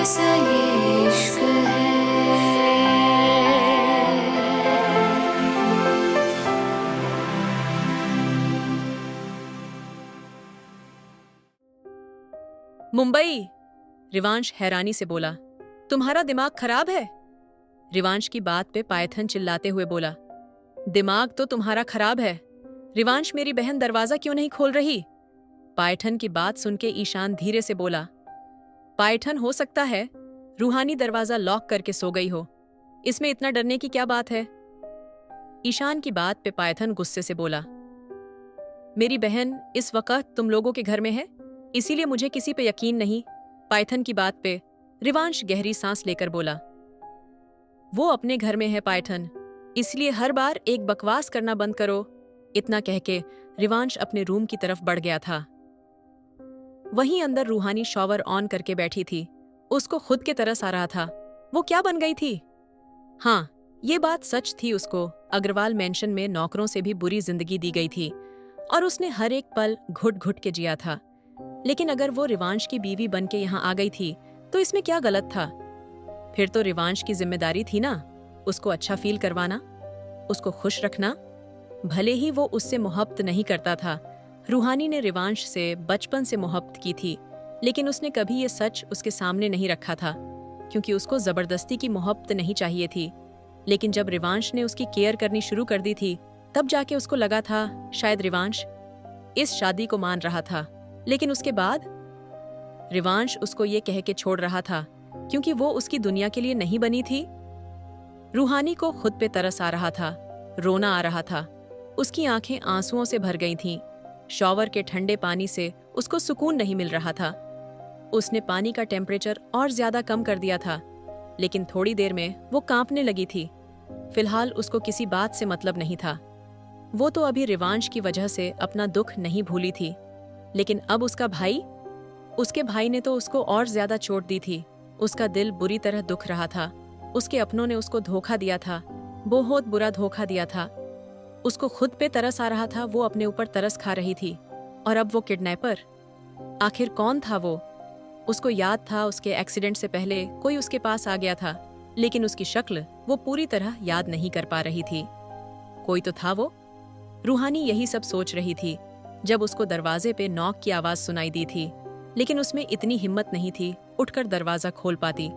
कैसा ये इश्क है। मुंबई। रिवांश हैरानी से बोला, तुम्हारा दिमाग खराब है? रिवांश की बात पे पायथन चिल्लाते हुए बोला, दिमाग तो तुम्हारा खराब है। रिवांश, मेरी बहन दरवाजा क्यों नहीं खोल रही? पायथन की बात सुन के ईशान धीरे से बोला, पायथन, हो सकता है रूहानी दरवाजा लॉक करके सो गई हो, इसमें इतना डरने की क्या बात है? ईशान की बात पे पायथन गुस्से से बोला, मेरी बहन इस वक्त तुम लोगों के घर में है, इसीलिए मुझे किसी पे यकीन नहीं। पायथन की बात पे रिवांश गहरी सांस लेकर बोला, वो अपने घर में है पायथन, इसलिए हर बार एक बकवास करना बंद करो। इतना कह के रिवांश अपने रूम की तरफ बढ़ गया था। वहीं अंदर रूहानी शॉवर ऑन करके बैठी थी। उसको खुद के तरस आ रहा था। वो क्या बन गई थी? हाँ, ये बात सच थी, उसको अग्रवाल मेंशन में नौकरों से भी बुरी जिंदगी दी गई थी और उसने हर एक पल घुट घुट के जिया था। लेकिन अगर वो रिवांश की बीवी बन के यहाँ आ गई थी तो इसमें क्या गलत था? फिर तो रिवांश की जिम्मेदारी थी ना, उसको अच्छा फील करवाना, उसको खुश रखना। भले ही वो उससे मोहब्बत नहीं करता था, रूहानी ने रिवांश से बचपन से मोहब्बत की थी, लेकिन उसने कभी ये सच उसके सामने नहीं रखा था, क्योंकि उसको जबरदस्ती की मोहब्बत नहीं चाहिए थी। लेकिन जब रिवांश ने उसकी केयर करनी शुरू कर दी थी, तब जाके उसको लगा था शायद रिवांश इस शादी को मान रहा था। लेकिन उसके बाद रिवांश उसको ये कह के छोड़ रहा था क्योंकि वो उसकी दुनिया के लिए नहीं बनी थी। रूहानी को खुद पे तरस आ रहा था, रोना आ रहा था। उसकी आंखें आंसुओं से भर गई थीं। शॉवर के ठंडे पानी से उसको सुकून नहीं मिल रहा था। उसने पानी का टेम्परेचर और ज्यादा कम कर दिया था, लेकिन थोड़ी देर में वो कांपने लगी थी। फिलहाल उसको किसी बात से मतलब नहीं था। वो तो अभी रिवांश की वजह से अपना दुख नहीं भूली थी, लेकिन अब उसके भाई ने तो उसको और ज्यादा चोट दी थी। उसका दिल बुरी तरह दुख रहा था। उसके अपनों ने उसको धोखा दिया था, बहुत बुरा धोखा दिया था। उसको खुद पे तरस आ रहा था, वो अपने ऊपर तरस खा रही थी। और अब वो किडनैपर, आखिर कौन था वो? उसको याद था उसके एक्सीडेंट से पहले कोई उसके पास आ गया था, लेकिन उसकी शक्ल वो पूरी तरह याद नहीं कर पा रही थी। कोई तो था वो। रूहानी यही सब सोच रही थी जब उसको दरवाजे पे नॉक की आवाज सुनाई दी थी, लेकिन उसमें इतनी हिम्मत नहीं थी उठकर दरवाजा खोल पाती,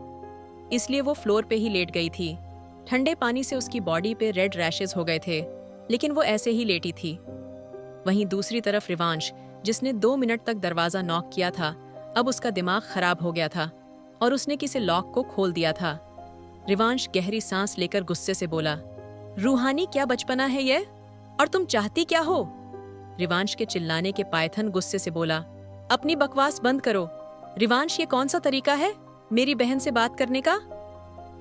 इसलिए वो फ्लोर पे ही लेट गई थी। ठंडे पानी से उसकी बॉडी पे रेड रैशेस हो गए थे, लेकिन वो ऐसे ही लेटी थी। वहीं दूसरी तरफ रिवांश, जिसने 2 मिनट तक दरवाजा नॉक किया था, अब उसका दिमाग खराब हो गया था और उसने किसी लॉक को खोल दिया था। रिवांश गहरी सांस लेकर गुस्से से बोला, रूहानी, क्या बचपना है ये? और तुम चाहती क्या हो? रिवांश के चिल्लाने के पायथन गुस्से से बोला, अपनी बकवास बंद करो। रिवांश, ये कौन सा तरीका है मेरी बहन से बात करने का?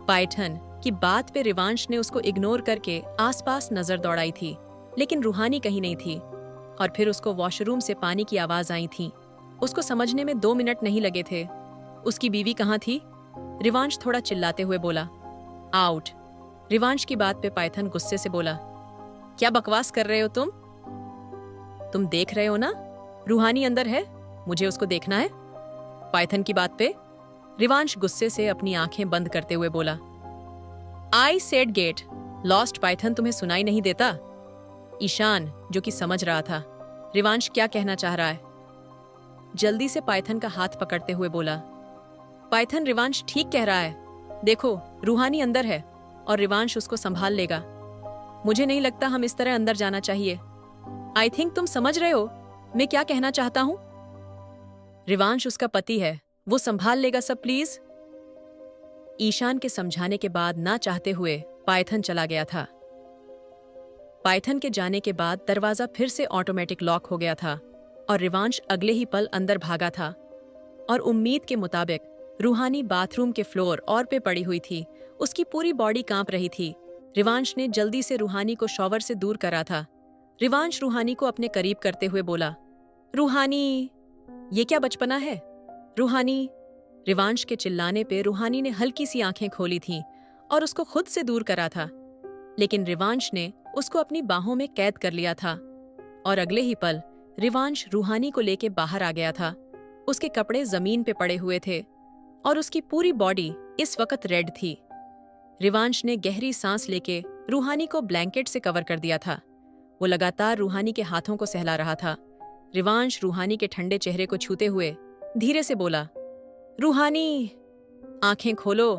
पायथन की बात पे रिवांश ने उसको इग्नोर करके आसपास नजर दौड़ाई थी, लेकिन रूहानी कहीं नहीं थी। और फिर उसको वॉशरूम से पानी की आवाज आई थी। उसको समझने में 2 मिनट नहीं लगे थे। उसकी बीवी कहाँ थी? रिवांश थोड़ा चिल्लाते हुए बोला, आउट। रिवांश की बात पे पायथन गुस्से से बोला, क्या बकवास कर रहे हो तुम? तुम देख रहे हो ना, रूहानी अंदर है, मुझे उसको देखना है। पायथन की बात पे रिवांश गुस्से से अपनी आंखें बंद करते हुए बोला, I said get lost. Python, तुम्हें सुनाई नहीं देता? ईशान, जो कि समझ रहा था रिवांश क्या कहना चाह रहा है, जल्दी से पायथन का हाथ पकड़ते हुए बोला, पायथन, रिवांश ठीक कह रहा है। देखो, रूहानी अंदर है और रिवांश उसको संभाल लेगा। मुझे नहीं लगता हम इस तरह अंदर जाना चाहिए। आई थिंक तुम समझ रहे हो मैं क्या कहना चाहता हूं। रिवांश उसका पति है, वो संभाल लेगा सब, प्लीज। ईशान के समझाने के बाद ना चाहते हुए पायथन चला गया था। पायथन के जाने के बाद दरवाजा फिर से ऑटोमेटिक लॉक हो गया था और रिवांश अगले ही पल अंदर भागा था। और उम्मीद के मुताबिक रूहानी बाथरूम के फ्लोर और पे पड़ी हुई थी। उसकी पूरी बॉडी कांप रही थी। रिवांश ने जल्दी से रूहानी को शॉवर से दूर करा था। रिवांश रूहानी को अपने करीब करते हुए बोला, रूहानी, ये क्या बचपना है? रूहानी। रिवांश के चिल्लाने पे रूहानी ने हल्की सी आंखें खोली थीं और उसको खुद से दूर करा था, लेकिन रिवांश ने उसको अपनी बाहों में कैद कर लिया था। और अगले ही पल रिवांश रूहानी को लेके बाहर आ गया था। उसके कपड़े जमीन पे पड़े हुए थे और उसकी पूरी बॉडी इस वक्त रेड थी। रिवांश ने गहरी सांस लेके रूहानी को ब्लैंकेट से कवर कर दिया था। वो लगातार रूहानी के हाथों को सहला रहा था। रिवांश रूहानी के ठंडे चेहरे को छूते हुए धीरे से बोला, रूहानी, आंखें खोलो।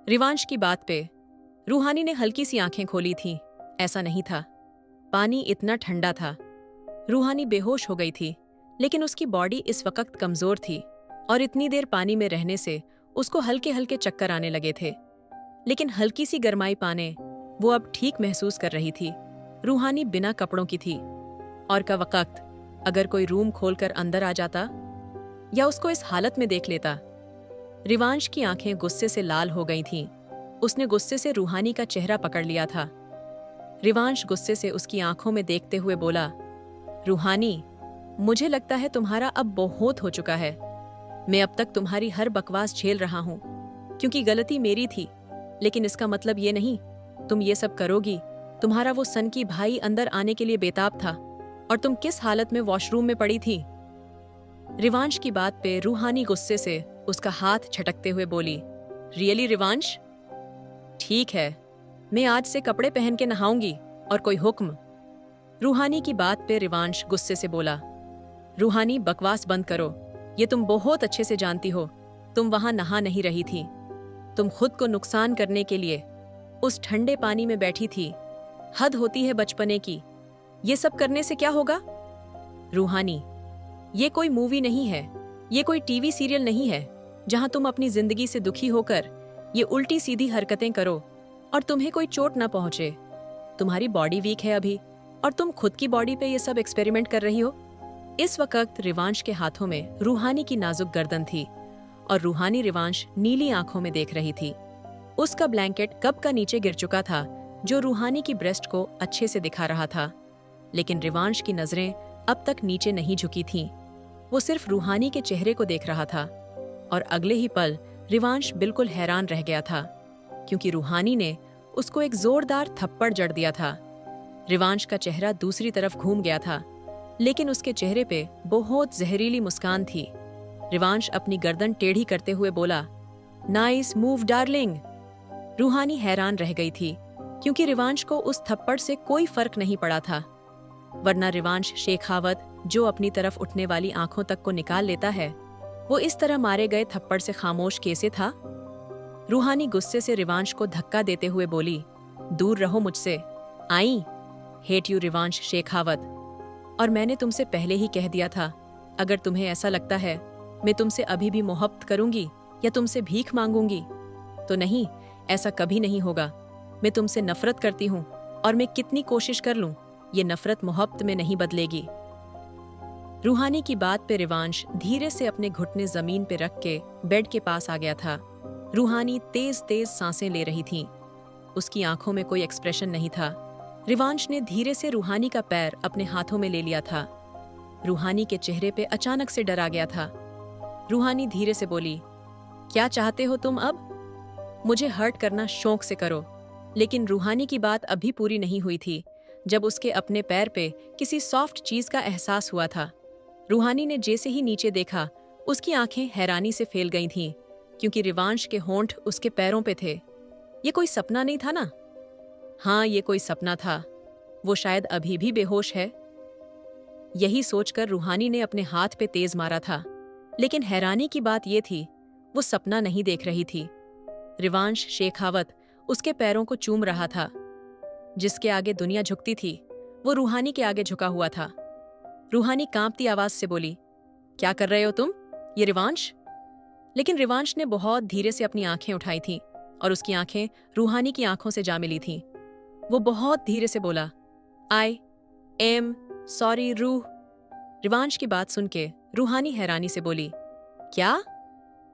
रिवांश की बात पे रूहानी ने हल्की सी आंखें खोली थीं। ऐसा नहीं था। पानी इतना ठंडा था। रूहानी बेहोश हो गई थी, लेकिन उसकी बॉडी इस वक्त कमजोर थी और इतनी देर पानी में रहने से उसको हल्के हल्के चक्कर आने लगे थे। लेकिन हल्की सी गर्माई पाने वो अब ठीक महसूस कर रही थी। रूहानी बिना कपड़ों की थी और का वक्त अगर कोई रूम खोलकर अंदर आ जाता या उसको इस हालत में देख लेता। रिवांश की आंखें गुस्से से लाल हो गई थीं। उसने गुस्से से रूहानी का चेहरा पकड़ लिया था। रिवांश गुस्से से उसकी आंखों में देखते हुए बोला, रूहानी, मुझे लगता है तुम्हारा अब बहुत हो चुका है। मैं अब तक तुम्हारी हर बकवास झेल रहा हूं क्योंकि गलती मेरी थी, लेकिन इसका मतलब ये नहीं तुम ये सब करोगी। तुम्हारा वो सन की भाई अंदर आने के लिए बेताब था और तुम किस हालत में वॉशरूम में पड़ी थी। रिवांश की बात पे रूहानी गुस्से से उसका हाथ झटकते हुए बोली, रियली रिवांश? ठीक है, मैं आज से कपड़े पहन के नहाऊंगी और कोई हुक्म? रूहानी की बात पे रिवांश गुस्से से बोला, रूहानी, बकवास बंद करो। ये तुम बहुत अच्छे से जानती हो। तुम वहां नहा नहीं रही थी। तुम खुद को नुकसान करने के लिए उस ठंडे पानी में बैठी थी। हद होती है बचपने की। ये सब करने से क्या होगा? रूहानी, ये कोई मूवी नहीं है, ये कोई टीवी सीरियल नहीं है जहां तुम अपनी जिंदगी से दुखी होकर ये उल्टी सीधी हरकतें करो और तुम्हें कोई चोट ना पहुंचे। तुम्हारी बॉडी वीक है अभी और तुम खुद की बॉडी पे ये सब एक्सपेरिमेंट कर रही हो। इस वक्त रिवांश के हाथों में रूहानी की नाजुक गर्दन थी और रूहानी रिवांश नीली आंखों में देख रही थी। उसका ब्लैंकेट कब का नीचे गिर चुका था, जो रूहानी की ब्रेस्ट को अच्छे से दिखा रहा था। लेकिन रिवांश की नजरें अब तक नीचे नहीं झुकी थीं। वो सिर्फ रूहानी के चेहरे को देख रहा था और अगले ही पल रिवांश बिल्कुल हैरान रह गया था क्योंकि रूहानी ने उसको एक जोरदार थप्पड़ जड़ दिया था। रिवांश का चेहरा दूसरी तरफ घूम गया था, लेकिन उसके चेहरे पे बहुत जहरीली मुस्कान थी। रिवांश अपनी गर्दन टेढ़ी करते हुए बोला, नाइस मूव डार्लिंग। रूहानी हैरान रह गई थी क्योंकि रिवांश को उस थप्पड़ से कोई फर्क नहीं पड़ा था। वरना रिवांश शेखावत, जो अपनी तरफ उठने वाली आंखों तक को निकाल लेता है, वो इस तरह मारे गए थप्पड़ से खामोश कैसे था? रूहानी गुस्से से रिवांश को धक्का देते हुए बोली, दूर रहो मुझसे। I hate you Rivansh Shekhawat. और मैंने तुमसे पहले ही कह दिया था, अगर तुम्हें ऐसा लगता है मैं तुमसे अभी भी मोहब्बत करूंगी या तुमसे भीख मांगूंगी, तो नहीं, ऐसा कभी नहीं होगा। मैं तुमसे नफरत करती हूँ और मैं कितनी कोशिश कर लूं, ये नफरत मोहब्बत में नहीं बदलेगी। रूहानी की बात पे रिवांश धीरे से अपने घुटने जमीन पे रख के बेड के पास आ गया था। रूहानी तेज तेज सांसें ले रही थी। उसकी आंखों में कोई एक्सप्रेशन नहीं था। रिवांश ने धीरे से रूहानी का पैर अपने हाथों में ले लिया था। रूहानी के चेहरे पे अचानक से डर आ गया था। रूहानी धीरे से बोली, क्या चाहते हो तुम अब? मुझे हर्ट करना शौक से करो। लेकिन रूहानी की बात अभी पूरी नहीं हुई थी जब उसके अपने पैर पे किसी सॉफ्ट चीज का एहसास हुआ था। रूहानी ने जैसे ही नीचे देखा, उसकी आंखें हैरानी से फैल गई थीं क्योंकि रिवांश के होंठ उसके पैरों पे थे। ये कोई सपना नहीं था ना? हाँ, ये कोई सपना था। वो शायद अभी भी बेहोश है। यही सोचकर रूहानी ने अपने हाथ पे तेज मारा था। लेकिन हैरानी की बात ये थी, वो सपना नहीं देख रही थी। रिवांश शेखावत उसके पैरों को चूम रहा था। जिसके आगे दुनिया झुकती थी, वो रूहानी के आगे झुका हुआ था। रूहानी कांपती आवाज से बोली, क्या कर रहे हो तुम? ये रिवांश? लेकिन रिवांश ने बहुत धीरे से अपनी आंखें उठाई थीं और उसकी आंखें रूहानी की आंखों से जा मिली थीं। वो बहुत धीरे से बोला, आई एम सॉरी रूह। रिवांश की बात सुन के रूहानी हैरानी से बोली, क्या?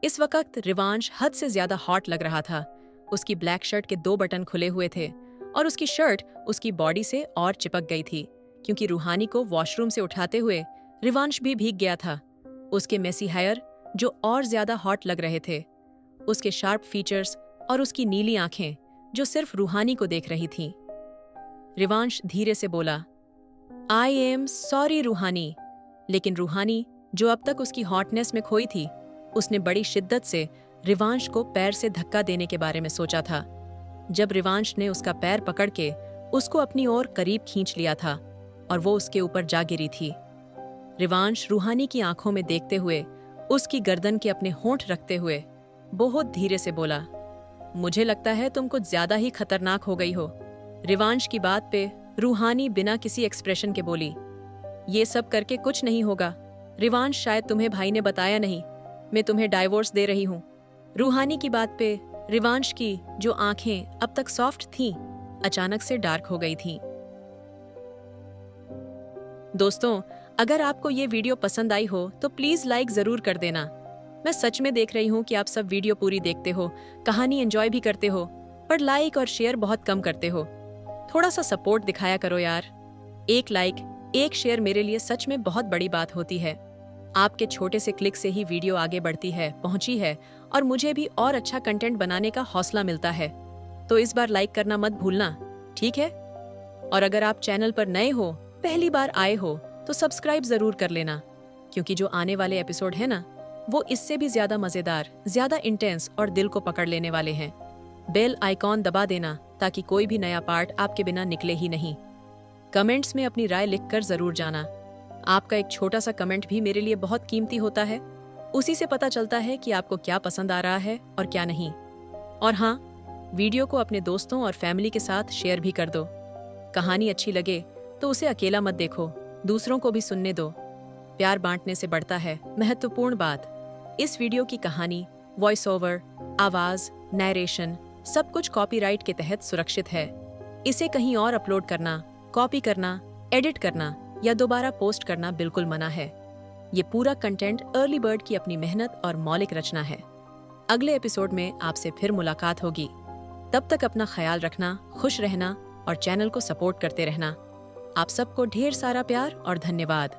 इस वक्त रिवांश हद से ज्यादा हॉट लग रहा था। उसकी ब्लैक शर्ट के 2 बटन खुले हुए थे और उसकी शर्ट उसकी बॉडी से और चिपक गई थी क्योंकि रूहानी को वॉशरूम से उठाते हुए रिवांश भी भीग गया था। उसके मेसी हेयर जो और ज्यादा हॉट लग रहे थे, उसके शार्प फीचर्स और उसकी नीली आंखें जो सिर्फ रूहानी को देख रही थीं। रिवांश धीरे से बोला, आई एम सॉरी रूहानी। लेकिन रूहानी, जो अब तक उसकी हॉटनेस में खोई थी, उसने बड़ी शिद्दत से रिवांश को पैर से धक्का देने के बारे में सोचा था। जब रिवांश ने उसका पैर पकड़ के उसको अपनी ओर करीब खींच लिया था और वो उसके ऊपर जा गिरी थी। रिवांश रूहानी की आंखों में देखते हुए उसकी गर्दन के अपने होंठ रखते हुए बहुत धीरे से बोला, मुझे लगता है तुम कुछ ज्यादा ही खतरनाक हो गई हो। रिवांश की बात पे रूहानी बिना किसी एक्सप्रेशन के बोली, ये सब करके कुछ नहीं होगा। रिवांश, शायद तुम्हें भाई ने बताया नहीं, मैं तुम्हें डाइवोर्स दे रही हूँ। रूहानी की बात पे रिवांश की जो आंखें अब तक सॉफ्ट थीं, अचानक से डार्क हो गई थीं। दोस्तों, अगर आपको ये वीडियो पसंद आई हो तो प्लीज लाइक जरूर कर देना। मैं सच में देख रही हूँ कि आप सब वीडियो पूरी देखते हो, कहानी एंजॉय भी करते हो, पर लाइक और शेयर बहुत कम करते हो। थोड़ा सा सपोर्ट दिखाया करो यार। एक लाइक, एक शेयर मेरे लिए सच में बहुत बड़ी बात होती है। आपके छोटे से क्लिक से ही वीडियो आगे बढ़ती है, पहुंची है, और मुझे भी और अच्छा कंटेंट बनाने का हौसला मिलता है। तो इस बार लाइक करना मत भूलना, ठीक है? और अगर आप चैनल पर नए हो, पहली बार आए हो, तो सब्सक्राइब जरूर कर लेना, क्योंकि जो आने वाले एपिसोड है ना, वो इससे भी ज्यादा मजेदार, ज्यादा इंटेंस और दिल को पकड़ लेने वाले हैं। बेल आइकॉन दबा देना ताकि कोई भी नया पार्ट आपके बिना निकले ही नहीं। कमेंट्स में अपनी राय लिखकर जरूर जाना। आपका एक छोटा सा कमेंट भी मेरे लिए बहुत कीमती होता है। उसी से पता चलता है कि आपको क्या पसंद आ रहा है और क्या नहीं। और हाँ, वीडियो को अपने दोस्तों और फैमिली के साथ शेयर भी कर दो। कहानी अच्छी लगे तो उसे अकेला मत देखो, दूसरों को भी सुनने दो। प्यार बांटने से बढ़ता है। महत्वपूर्ण बात, इस वीडियो की कहानी, वॉइस ओवर, आवाज, नैरेशन सब कुछ कॉपीराइट के तहत सुरक्षित है। इसे कहीं और अपलोड करना, कॉपी करना, एडिट करना या दोबारा पोस्ट करना बिल्कुल मना है। ये पूरा कंटेंट अर्ली बर्ड की अपनी मेहनत और मौलिक रचना है। अगले एपिसोड में आपसे फिर मुलाकात होगी। तब तक अपना ख्याल रखना, खुश रहना और चैनल को सपोर्ट करते रहना। आप सबको ढेर सारा प्यार और धन्यवाद।